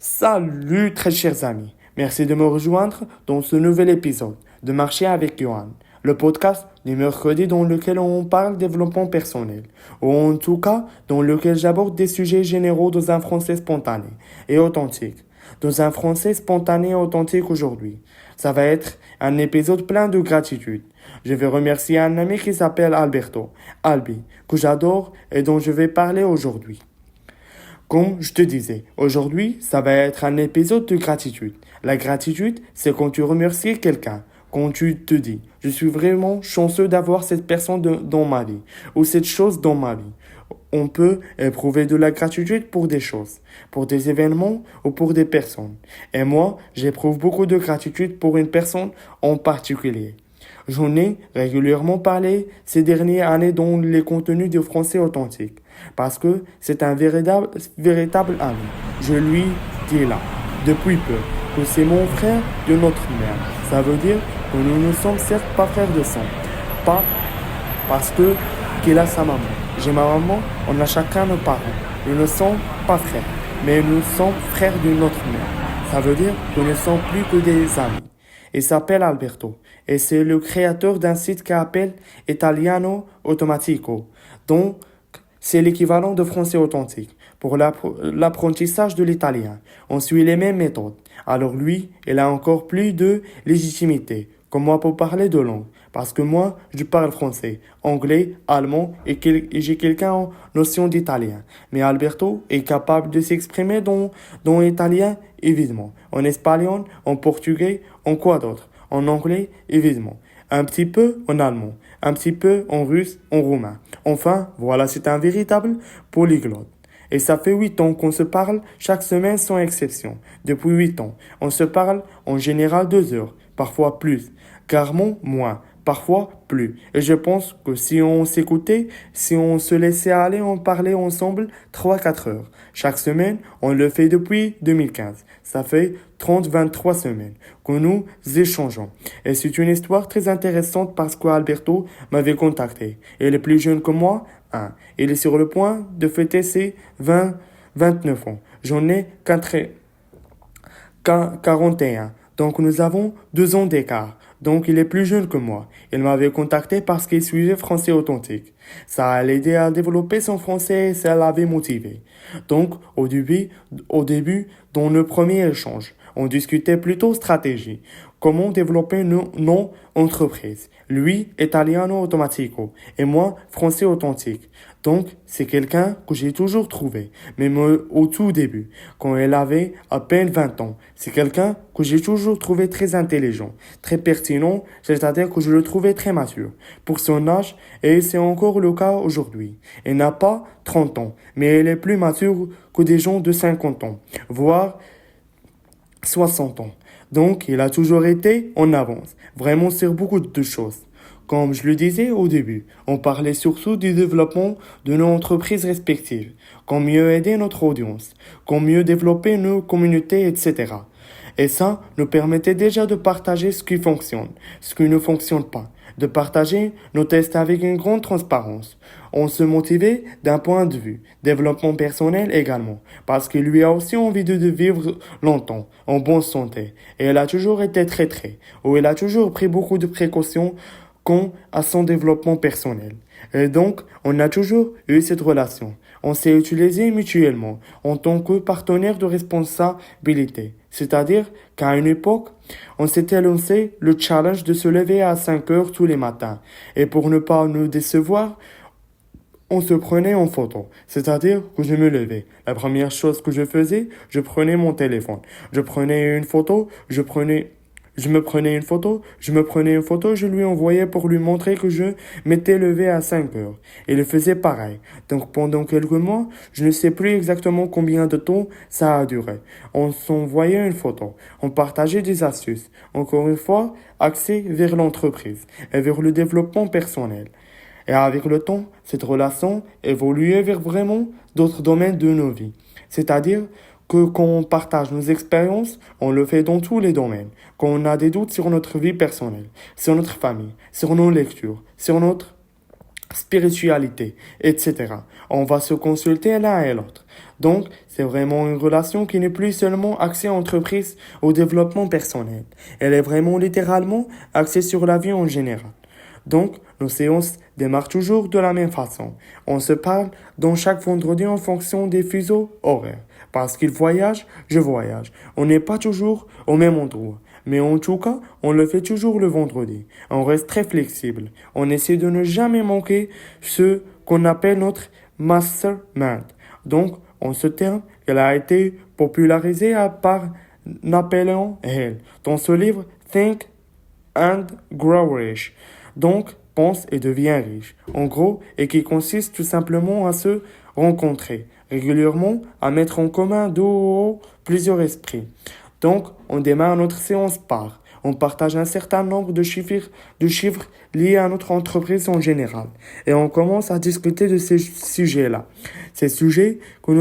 Salut très chers amis, merci de me rejoindre dans ce nouvel épisode de Marcher avec Johan, le podcast du mercredi dans lequel on parle développement personnel, ou en tout cas dans lequel j'aborde des sujets généraux dans un français spontané et authentique. Dans un français spontané et authentique aujourd'hui, ça va être un épisode plein de gratitude. Je vais remercier un ami qui s'appelle Alberto, Albi, que j'adore et dont je vais parler aujourd'hui. Comme je te disais, aujourd'hui, ça va être un épisode de gratitude. La gratitude, c'est quand tu remercies quelqu'un, quand tu te dis, je suis vraiment chanceux d'avoir cette personne dans ma vie, ou cette chose dans ma vie. On peut éprouver de la gratitude pour des choses, pour des événements ou pour des personnes. Et moi, j'éprouve beaucoup de gratitude pour une personne en particulier. J'en ai régulièrement parlé ces dernières années dans les contenus de français authentique, parce que c'est un véritable ami. Je lui dis là, depuis peu, que c'est mon frère de notre mère. Ça veut dire que nous ne sommes certes pas frères de sang, pas parce que qu'il a sa maman. J'ai ma maman, on a chacun nos parents. Nous ne sommes pas frères, mais nous sommes frères de notre mère. Ça veut dire que nous ne sommes plus que des amis. Il s'appelle Alberto et c'est le créateur d'un site qui s'appelle Italiano Automatico, donc c'est l'équivalent de français authentique pour l'apprentissage de l'italien. On suit les mêmes méthodes. Alors lui, il a encore plus de légitimité que moi pour parler de langue. Parce que moi, je parle français, anglais, allemand et j'ai quelqu'un en notion d'italien. Mais Alberto est capable de s'exprimer dans l'italien, évidemment. En espagnol, en portugais, en quoi d'autre? En anglais, évidemment. Un petit peu en allemand, un petit peu en russe, en roumain. Enfin, voilà, c'est un véritable polyglotte. Et ça fait 8 ans qu'on se parle chaque semaine sans exception. Depuis 8 ans, on se parle en général 2 heures, parfois plus, carrément moins, parfois plus. Et je pense que si on s'écoutait, si on se laissait aller, on parlait ensemble 3-4 heures. Chaque semaine, on le fait depuis 2015. Ça fait 23 semaines que nous échangeons. Et c'est une histoire très intéressante parce qu'Alberto m'avait contacté. Il est plus jeune que moi, hein. Il est sur le point de fêter ses 29 ans. J'en ai 41. Donc nous avons 2 ans d'écart. Donc il est plus jeune que moi. Il m'avait contacté parce qu'il suivait français authentique. Ça a aidé à développer son français et ça l'avait motivé. Donc au début, dans le premier échange, on discutait plutôt stratégie. Comment développer nos entreprises. Lui, Italiano Automatico. Et moi, français authentique. Donc, c'est quelqu'un que j'ai toujours trouvé, même au tout début, quand elle avait à peine 20 ans. C'est quelqu'un que j'ai toujours trouvé très intelligent, très pertinent, c'est-à-dire que je le trouvais très mature pour son âge, et c'est encore le cas aujourd'hui. Elle n'a pas 30 ans, mais elle est plus mature que des gens de 50 ans, voire 60 ans. Donc, il a toujours été en avance, vraiment sur beaucoup de choses. Comme je le disais au début, on parlait surtout du développement de nos entreprises respectives, comment mieux aider notre audience, comment mieux développer nos communautés, etc. Et ça nous permettait déjà de partager ce qui fonctionne, ce qui ne fonctionne pas, de partager nos tests avec une grande transparence. On se motivait d'un point de vue, développement personnel également, parce qu'il lui a aussi envie de vivre longtemps, en bonne santé. Et elle a toujours été ou elle a toujours pris beaucoup de précautions quant à son développement personnel. Et donc, on a toujours eu cette relation. On s'est utilisé mutuellement en tant que partenaire de responsabilité. C'est-à-dire qu'à une époque, on s'était lancé le challenge de se lever à 5 heures tous les matins. Et pour ne pas nous décevoir, on se prenait en photo. C'est-à-dire que je me levais. La première chose que je faisais, je prenais mon téléphone. Je me prenais une photo, je lui envoyais pour lui montrer que je m'étais levé à 5 heures. Et il faisait pareil. Donc pendant quelques mois, je ne sais plus exactement combien de temps ça a duré. On s'envoyait une photo. On partageait des astuces. Encore une fois, axé vers l'entreprise et vers le développement personnel. Et avec le temps, cette relation évoluait vers vraiment d'autres domaines de nos vies. C'est-à-dire que quand on partage nos expériences, on le fait dans tous les domaines. Quand on a des doutes sur notre vie personnelle, sur notre famille, sur nos lectures, sur notre spiritualité, etc. On va se consulter l'un et l'autre. Donc, c'est vraiment une relation qui n'est plus seulement axée entreprise au développement personnel. Elle est vraiment littéralement axée sur la vie en général. Donc, nos séances démarrent toujours de la même façon. On se parle dans chaque vendredi en fonction des fuseaux horaires. Parce qu'il voyage, je voyage. On n'est pas toujours au même endroit. Mais en tout cas, on le fait toujours le vendredi. On reste très flexible. On essaie de ne jamais manquer ce qu'on appelle notre mastermind. Donc, en ce terme, elle a été popularisée par Napoleon Hill dans ce livre Think and Grow Rich. Donc, pense et devient riche. En gros, et qui consiste tout simplement à se rencontrer régulièrement, à mettre en commun dos au haut plusieurs esprits. Donc, on démarre notre séance par. On partage un certain nombre de chiffres liés à notre entreprise en général. Et on commence à discuter de ces sujets-là. Ces sujets qui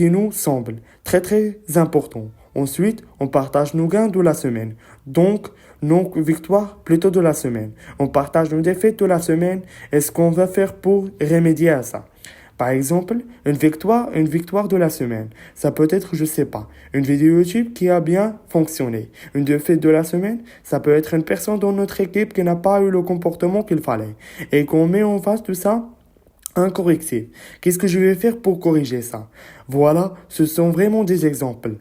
nous semblent très très importants. Ensuite, on partage nos gains de la semaine. Donc, nos victoires plutôt de la semaine. On partage nos défaites de la semaine et ce qu'on va faire pour remédier à ça. Par exemple, une victoire de la semaine. Ça peut être, je sais pas, une vidéo YouTube qui a bien fonctionné. Une défaite de la semaine, ça peut être une personne dans notre équipe qui n'a pas eu le comportement qu'il fallait. Et qu'on met en face de ça un correctif. Qu'est-ce que je vais faire pour corriger ça? Voilà, ce sont vraiment des exemples.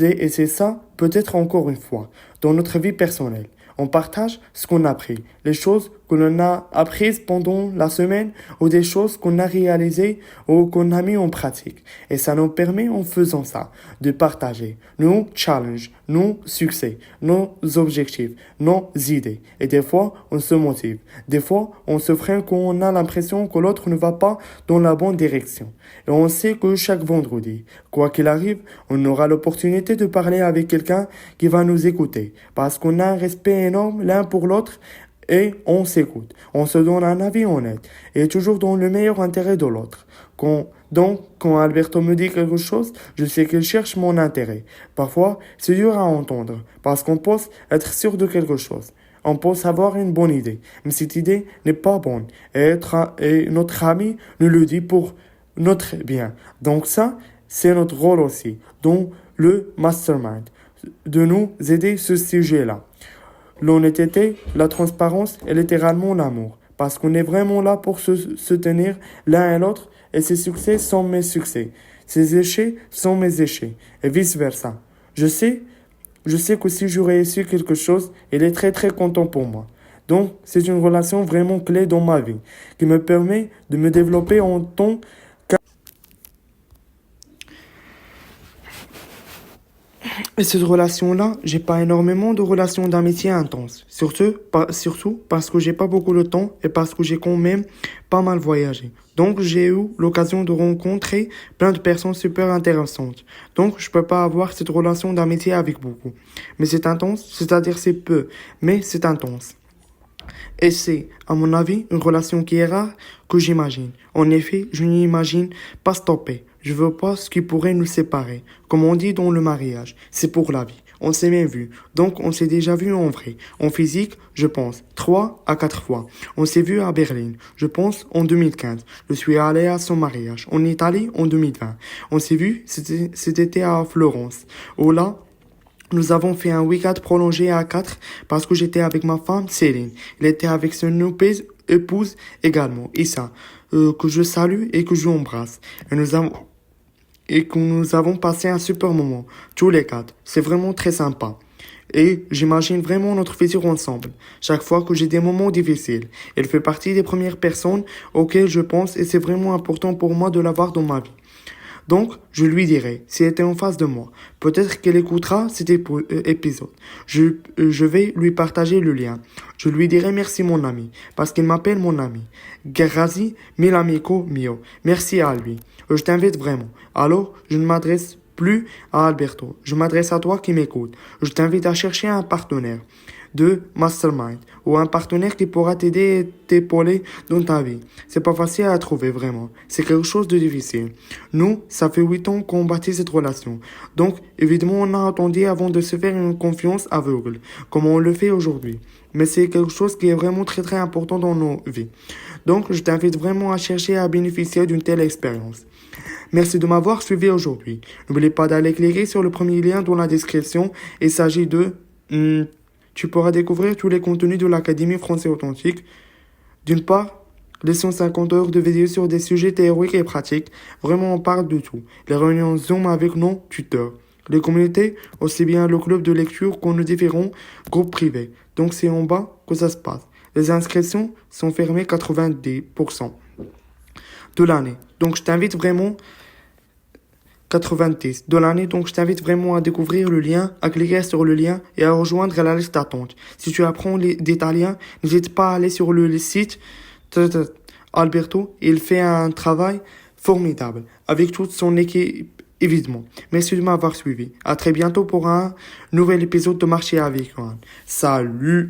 Et c'est ça, peut-être encore une fois, dans notre vie personnelle. On partage ce qu'on a appris, les choses que l'on a apprises pendant la semaine ou des choses qu'on a réalisées ou qu'on a mis en pratique. Et ça nous permet, en faisant ça, de partager nos challenges, nos succès, nos objectifs, nos idées. Et des fois, on se motive. Des fois, on se freine quand on a l'impression que l'autre ne va pas dans la bonne direction. Et on sait que chaque vendredi, quoi qu'il arrive, on aura l'opportunité de parler avec quelqu'un qui va nous écouter. Parce qu'on a un respect énorme l'un pour l'autre et on s'écoute. On se donne un avis honnête et toujours dans le meilleur intérêt de l'autre. Donc, quand Alberto me dit quelque chose, je sais qu'il cherche mon intérêt. Parfois, c'est dur à entendre parce qu'on pense être sûr de quelque chose. On pense avoir une bonne idée, mais cette idée n'est pas bonne et notre ami nous le dit pour notre bien. Donc ça, c'est notre rôle aussi, dans le mastermind, de nous aider ce sujet-là. L'honnêteté, la transparence et littéralement l'amour. Parce qu'on est vraiment là pour se tenir l'un et l'autre et ses succès sont mes succès. Ses échecs sont mes échecs et vice-versa. Je sais que si je réussis quelque chose, il est très très content pour moi. Donc, c'est une relation vraiment clé dans ma vie qui me permet de me développer en tant Et cette relation-là, j'ai pas énormément de relations d'amitié intenses. Surtout parce que j'ai pas beaucoup de temps et parce que j'ai quand même pas mal voyagé. Donc, j'ai eu l'occasion de rencontrer plein de personnes super intéressantes. Donc, je peux pas avoir cette relation d'amitié avec beaucoup. Mais c'est intense, c'est-à-dire c'est peu, mais c'est intense. Et c'est, à mon avis, une relation qui est rare que j'imagine. En effet, je n'imagine pas stopper. Je veux pas ce qui pourrait nous séparer. Comme on dit dans le mariage, c'est pour la vie. On s'est même vu. Donc, on s'est déjà vu en vrai. En physique, je pense, 3 à 4 fois. On s'est vu à Berlin, je pense, en 2015. Je suis allé à son mariage. En Italie, en 2020. On s'est vu cet été à Florence. Où là, nous avons fait un week-end prolongé à 4 parce que j'étais avec ma femme Céline. Il était avec son épouse également, Issa, que je salue et que je embrasse. Et que nous avons passé un super moment, tous les quatre. C'est vraiment très sympa. Et j'imagine vraiment notre futur ensemble. Chaque fois que j'ai des moments difficiles, elle fait partie des premières personnes auxquelles je pense et c'est vraiment important pour moi de l'avoir dans ma vie. Donc, je lui dirai, si elle était en face de moi, peut-être qu'elle écoutera cet épisode. Je vais lui partager le lien. Je lui dirai merci mon ami, parce qu'il m'appelle mon ami. Grazie mille amico mio. Merci à lui. Je t'invite vraiment. Alors, je ne m'adresse plus à Alberto. Je m'adresse à toi qui m'écoutes. Je t'invite à chercher un partenaire. de mastermind ou un partenaire qui pourra t'aider et t'épauler dans ta vie. C'est pas facile à trouver vraiment. C'est quelque chose de difficile. Nous, ça fait 8 ans qu'on bâtit cette relation. Donc, évidemment, on a attendu avant de se faire une confiance aveugle, comme on le fait aujourd'hui. Mais c'est quelque chose qui est vraiment très très important dans nos vies. Donc, je t'invite vraiment à chercher à bénéficier d'une telle expérience. Merci de m'avoir suivi aujourd'hui. N'oublie pas d'aller cliquer sur le premier lien dans la description. Il s'agit de... tu pourras découvrir tous les contenus de l'Académie Français Authentique. D'une part, les 150 heures de vidéos sur des sujets théoriques et pratiques. Vraiment, on parle de tout. Les réunions Zoom avec nos tuteurs. Les communautés, aussi bien le club de lecture que nos différents groupes privés. Donc c'est en bas que ça se passe. Les inscriptions sont fermées 90% de l'année. Donc je t'invite vraiment 90 de l'année. Donc je t'invite vraiment à découvrir le lien, à cliquer sur le lien et à rejoindre la liste d'attente. Si tu apprends l'italien, n'hésite pas à aller sur le site Alberto. Il fait un travail formidable avec toute son équipe. Évidemment. Merci de m'avoir suivi. À très bientôt pour un nouvel épisode de Marcher avec Johan. Salut!